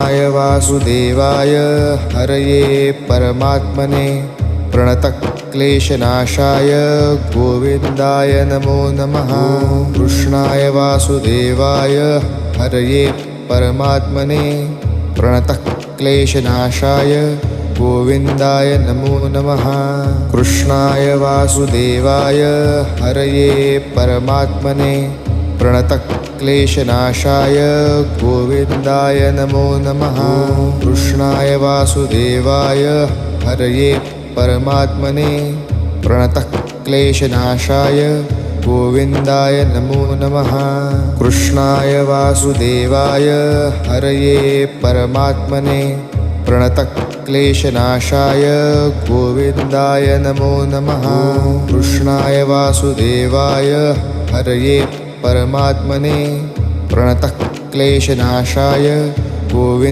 कृष्णाय वासुदेवाय हरये परमात्मने प्रणतक्लेशनाशाय गोविन्दाय नमो नमः। कृष्णाय वासुदेवाय हरये परमात्मने प्रणतक्लेशनाशाय गोविन्दाय नमो नमः। कृष्णाय वासुदेवाय हरये परमात्मने प्रणतक्लेशनाशाय गोविन्दाय नमो नमः। कृष्णाय वासुदेवाय हरये परमात्मने प्रणतक्लेशनाशाय गोविन्दाय नमो नमः। कृष्णाय वासुदेवाय हरये परमात्मने प्रणतक्लेशनाशाय गोविन्दाय नमो नमः। कृष्णाय वासुदेवाय हरये परमात्मने प्रणतक्लेशनाशाय गोविन्दाय